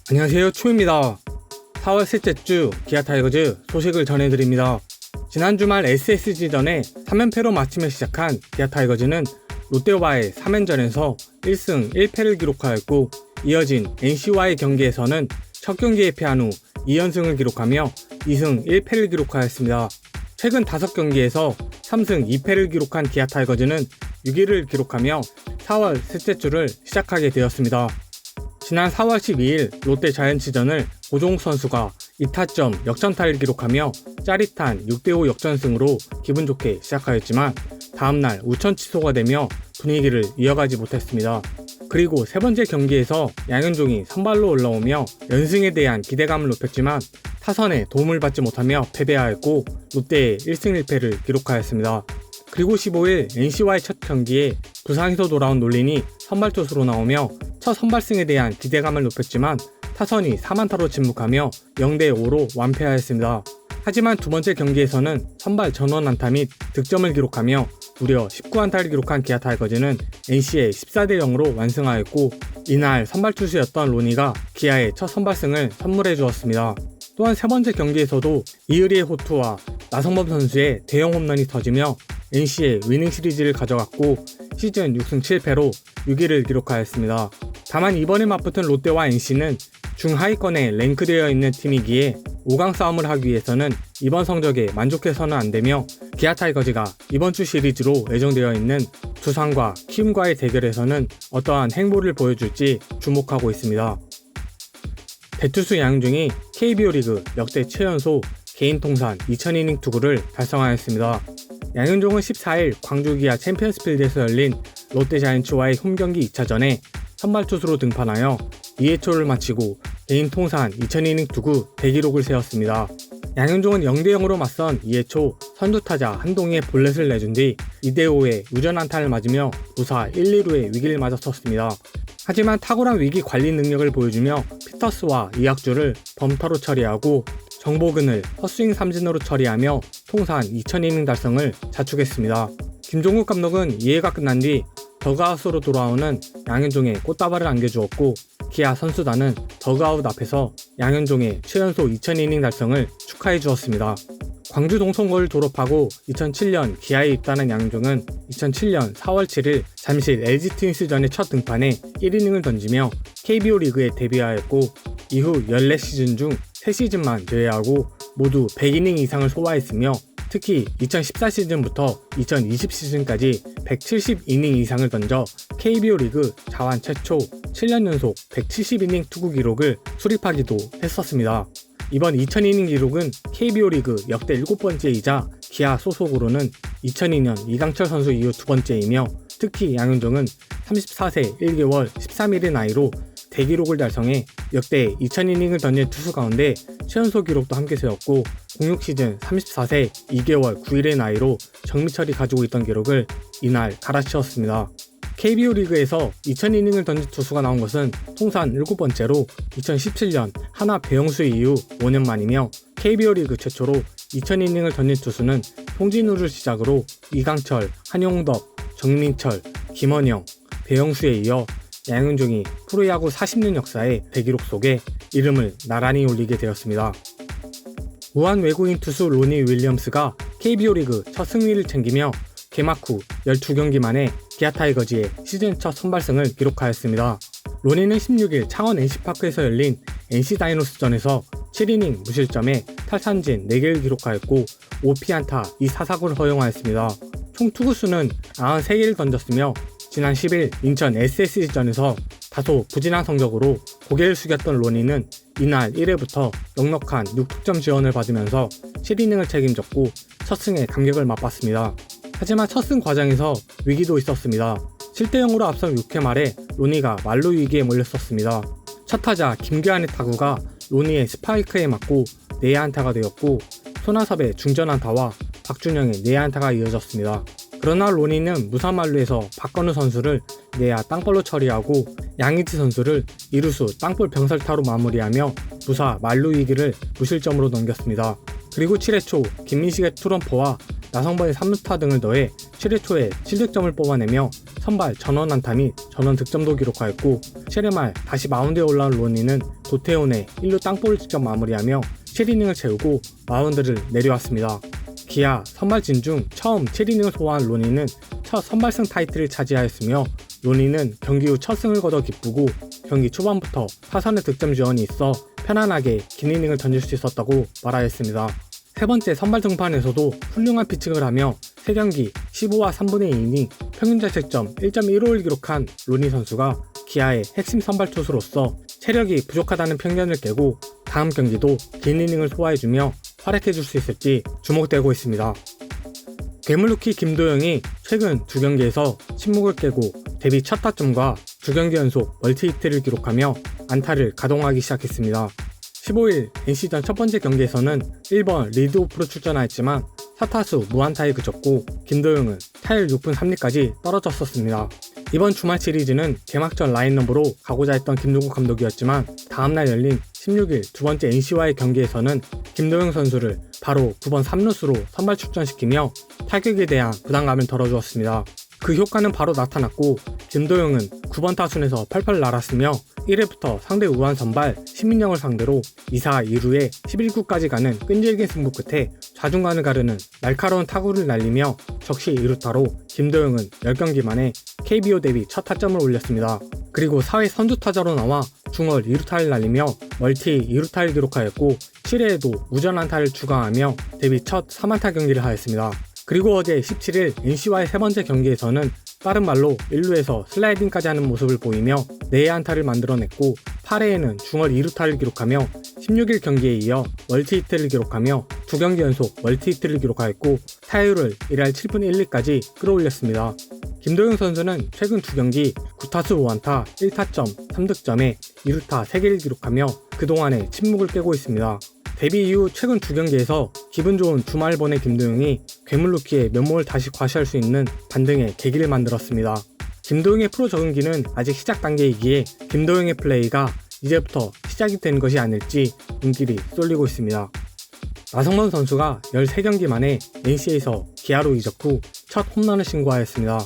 안녕하세요, 초입니다. 4월 셋째 주 기아 타이거즈 소식을 전해드립니다. 지난 주말 SSG전에 3연패로 마침에 시작한 기아 타이거즈는 롯데와의 3연전에서 1승 1패를 기록하였고, 이어진 NC와의 경기에서는 첫 경기에 패한 후 2연승을 기록하며 2승 1패를 기록하였습니다. 최근 5경기에서 3승 2패를 기록한 기아 타이거즈는 6위를 기록하며 4월 셋째 주를 시작하게 되었습니다. 지난 4월 12일 롯데 자이언츠전을 고종욱 선수가 2타점 역전타를 기록하며 짜릿한 6대5 역전승으로 기분 좋게 시작하였지만 다음날 우천 취소가 되며 분위기를 이어가지 못했습니다. 그리고 세 번째 경기에서 양현종이 선발로 올라오며 연승에 대한 기대감을 높였지만 타선에 도움을 받지 못하며 패배하였고 롯데의 1승 1패를 기록하였습니다. 그리고 15일 NC와의 첫 경기에 부상에서 돌아온 놀린이 선발 투수로 나오며 첫 선발승에 대한 기대감을 높였지만 타선이 4안타로 침묵하며 0대5로 완패하였습니다. 하지만 두 번째 경기에서는 선발 전원 안타 및 득점을 기록하며 무려 19안타를 기록한 기아 타이거즈는 NC에 14대0으로 완승하였고, 이날 선발 투수였던 로니가 기아의 첫 선발승을 선물해 주었습니다. 또한 세 번째 경기에서도 이의리의 호투와 나성범 선수의 대형 홈런이 터지며 NC의 위닝 시리즈를 가져갔고 시즌 6승 7패로 6위를 기록하였습니다. 다만 이번에 맞붙은 롯데와 NC는 중하위권에 랭크되어 있는 팀이기에 5강 싸움을 하기 위해서는 이번 성적에 만족해서는 안되며 기아 타이거즈가 이번 주 시리즈로 예정되어 있는 두산과 키움과의 대결에서는 어떠한 행보를 보여줄지 주목하고 있습니다. 대투수 양현종이 KBO 리그 역대 최연소 개인 통산 2000이닝 투구를 달성하였습니다. 양현종은 14일 광주 기아 챔피언스필드에서 열린 롯데 자이언츠와의 홈경기 2차전에 선발 투수로 등판하여 2회초를 마치고 개인 통산 2000이닝 투구 대기록을 세웠습니다. 양현종은 0대0으로 맞선 2회초 선두타자 한동희의 볼넷을 내준 뒤 2대5의 우전 안타를 맞으며 무사 1, 2루의 위기를 맞았었습니다. 하지만 탁월한 위기 관리 능력을 보여주며 피터스와 이학주를 범타로 처리하고 정보근을 헛스윙 삼진으로 처리하며 통산 2000이닝 달성을 자축했습니다. 김종국 감독은 2회가 끝난 뒤 더그아웃으로 돌아오는 양현종의 꽃다발을 안겨주었고, 기아 선수단은 더그아웃 앞에서 양현종의 최연소 2000이닝 달성을 축하해 주었습니다. 광주 동성고를 졸업하고 2007년 기아에 입단한 양현종은 2007년 4월 7일 잠실 LG 트윈스전의 첫 등판에 1이닝을 던지며 KBO 리그에 데뷔하였고, 이후 14시즌 중 3시즌만 제외하고 모두 100이닝 이상을 소화했으며 특히 2014시즌부터 2020시즌까지 170이닝 이상을 던져 KBO 리그 자완 최초 7년 연속 170이닝 투구 기록을 수립하기도 했었습니다. 이번 2000이닝 기록은 KBO 리그 역대 7번째이자 기아 소속으로는 2002년 이강철 선수 이후 2번째이며 특히 양현종은 34세 1개월 13일의 나이로 대기록을 달성해 역대 2000이닝을 던진 투수 가운데 최연소 기록도 함께 세웠고 06시즌 34세 2개월 9일의 나이로 정미철이 가지고 있던 기록을 이날 갈아치웠습니다. KBO 리그에서 2000이닝을 던진 투수가 나온 것은 통산 7번째로 2017년 하나 배영수 이후 5년 만이며 KBO 리그 최초로 2000이닝을 던진 투수는 송진우를 시작으로 이강철, 한용덕, 정민철, 김원영, 배영수에 이어 양현종이 프로야구 40년 역사의 대기록 속에 이름을 나란히 올리게 되었습니다. 무한 외국인 투수 로니 윌리엄스가 KBO 리그 첫 승리를 챙기며 개막 후 12경기 만에 기아 타이거즈의 시즌 첫 선발승을 기록하였습니다. 로니는 16일 창원 NC파크에서 열린 NC 다이노스전에서 7이닝 무실점에 탈삼진 4개를 기록하였고 5피안타 2사사구를 허용하였습니다. 총 투구수는 93개를 던졌으며 지난 10일 인천 SSG전에서 다소 부진한 성적으로 고개를 숙였던 로니는 이날 1회부터 넉넉한 6득점 지원을 받으면서 7이닝을 책임졌고 첫 승에 감격을 맛봤습니다. 하지만 첫 승 과정에서 위기도 있었습니다. 7대0으로 앞선 6회 말에 로니가 만루 위기에 몰렸었습니다. 첫 타자 김규환의 타구가 로니의 스파이크에 맞고 내야안타가 되었고 손아섭의 중전 안타와 박준영의 내야안타가 이어졌습니다. 그러나 로니는 무사만루에서 박건우 선수를 내야 땅볼로 처리하고 양의지 선수를 이루수 땅볼 병살타로 마무리하며 무사 만루 위기를 무실점으로 넘겼습니다. 그리고 7회 초 김민식의 투런포와 나성범의 3루타 등을 더해 7회 초에 7득점을 뽑아내며 선발 전원 안타 및 전원 득점도 기록하였고 7회 말 다시 마운드에 올라온 로니는 도태훈의 1루 땅볼을 직접 마무리하며 7이닝을 채우고 마운드를 내려왔습니다. 기아 선발진 중 처음 7이닝을 소화한 로니는 첫 선발승 타이틀을 차지하였으며 로니는 경기 후 첫 승을 거둬 기쁘고 경기 초반부터 타선의 득점 지원이 있어 편안하게 긴 이닝을 던질 수 있었다고 말하였습니다. 세 번째 선발 등판에서도 훌륭한 피칭을 하며 3경기 15와 3분의 2이닝 평균 자책점 1.15를 기록한 로니 선수가 기아의 핵심 선발 투수로서 체력이 부족하다는 편견을 깨고 다음 경기도 긴 이닝을 소화해주며 활약해줄 수 있을지 주목되고 있습니다. 괴물 루키 김도영이 최근 2경기에서 침묵을 깨고 데뷔 첫 타점과 2경기 연속 멀티히트를 기록하며 안타를 가동하기 시작했습니다. 15일 NC전 첫 번째 경기에서는 1번 리드오프로 출전하였지만 4타수 무안타에 그쳤고 김도영은 타율 6분 3리까지 떨어졌었습니다. 이번 주말 시리즈는 개막전 라인업으로 가고자 했던 김동국 감독이었지만 다음날 열린 16일 두 번째 NC와의 경기에서는 김도영 선수를 바로 9번 3루수로 선발 출전시키며 타격에 대한 부담감을 덜어주었습니다. 그 효과는 바로 나타났고 김도영은 9번 타순에서 펄펄 날았으며 1회부터 상대 우한 선발 신민영을 상대로 2사 2루에 11구까지 가는 끈질긴 승부 끝에 좌중간을 가르는 날카로운 타구를 날리며 적시 2루타로 김도영은 10경기 만에 KBO 데뷔 첫 타점을 올렸습니다. 그리고 4회 선두타자로 나와 중월 2루타를 날리며 멀티 2루타를 기록하였고 7회에도 무전 안타를 추가하며 데뷔 첫 3안타 경기를 하였습니다. 그리고 어제 17일 NC와의 세 번째 경기에서는 빠른 발로 1루에서 슬라이딩까지 하는 모습을 보이며 4의 안타를 만들어냈고 8회에는 중월 2루타를 기록하며 16일 경기에 이어 멀티히트를 기록하며 2경기 연속 멀티히트를 기록하였고 타율을 1할 7분 1리까지 끌어올렸습니다. 김도영 선수는 최근 2경기 9타수 5안타 1타점 3득점에 2루타 3개를 기록하며 그동안의 침묵을 깨고 있습니다. 데뷔 이후 최근 2경기에서 기분 좋은 주말 보낸 김도영이 괴물 루키의 면모를 다시 과시할 수 있는 반등의 계기를 만들었습니다. 김도영의 프로 적응기는 아직 시작 단계이기에 김도영의 플레이가 이제부터 시작이 되는 것이 아닐지 눈길이 쏠리고 있습니다. 나성범 선수가 13경기 만에 NC에서 기아로 이적 후 첫 홈런을 신고하였습니다.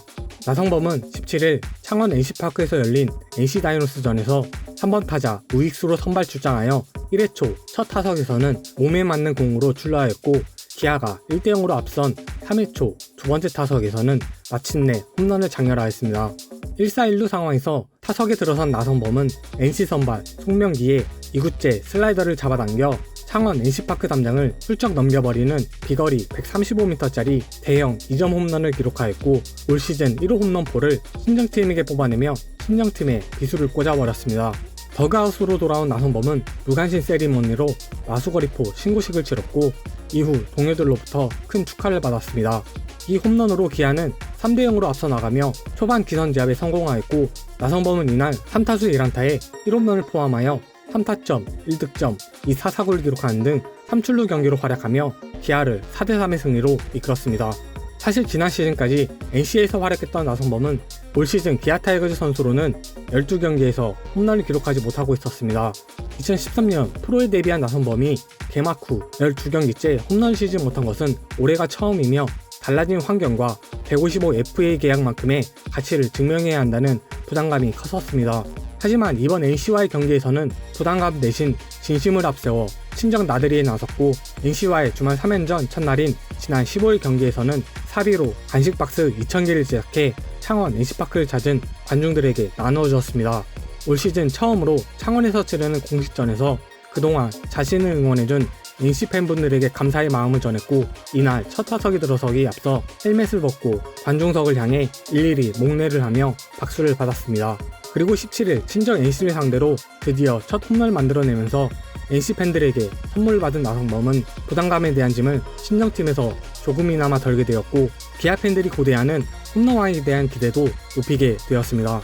나성범은 17일 창원 NC파크에서 열린 NC다이노스전에서 3번 타자 우익수로 선발 출장하여 1회 초 첫 타석에서는 몸에 맞는 공으로 출루하였고 기아가 1대0으로 앞선 3회 초 두 번째 타석에서는 마침내 홈런을 장렬하였습니다. 1사1루 상황에서 타석에 들어선 나성범은 NC 선발 송명기의 2구째 슬라이더를 잡아당겨 창원 NC파크 담장을 훌쩍 넘겨버리는 비거리 135m짜리 대형 2점 홈런을 기록하였고 올 시즌 1호 홈런포를 신정팀에게 뽑아내며 신정팀에 비수를 꽂아버렸습니다. 더그아웃으로 돌아온 나성범은 무관심 세리머니로 마수거리포 신고식을 치렀고 이후 동료들로부터 큰 축하를 받았습니다. 이 홈런으로 기아는 3대0으로 앞서 나가며 초반 기선제압에 성공하였고 나성범은 이날 3타수 1안타에 1홈런을 포함하여 3타점, 1득점, 2사사구를 기록하는 등 3출루 경기로 활약하며 기아를 4대3의 승리로 이끌었습니다. 사실 지난 시즌까지 NC에서 활약했던 나성범은 올 시즌 기아 타이거즈 선수로는 12경기에서 홈런을 기록하지 못하고 있었습니다. 2013년 프로에 데뷔한 나성범이 개막 후 12경기째 홈런을 치지 못한 것은 올해가 처음이며 달라진 환경과 155FA 계약만큼의 가치를 증명해야 한다는 부담감이 컸었습니다. 하지만 이번 NC와의 경기에서는 부담감 대신 진심을 앞세워 친정 나들이에 나섰고 NC와의 주말 3연전 첫날인 지난 15일 경기에서는 사비로 간식박스 2,000개를 제작해 창원 NC파크를 찾은 관중들에게 나누어 주었습니다. 올 시즌 처음으로 창원에서 치르는 공식전에서 그동안 자신을 응원해준 NC 팬분들에게 감사의 마음을 전했고 이날 첫 타석에 들어서기 앞서 헬멧을 벗고 관중석을 향해 일일이 목례를 하며 박수를 받았습니다. 그리고 17일 친정 NC를 상대로 드디어 첫 홈런을 만들어내면서 NC 팬들에게 선물을 받은 나성범은 부담감에 대한 짐을 친정팀에서 조금이나마 덜게 되었고 기아 팬들이 고대하는 홈런왕에 대한 기대도 높이게 되었습니다.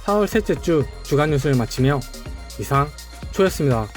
4월 셋째 주 주간 뉴스를 마치며 이상 초였습니다.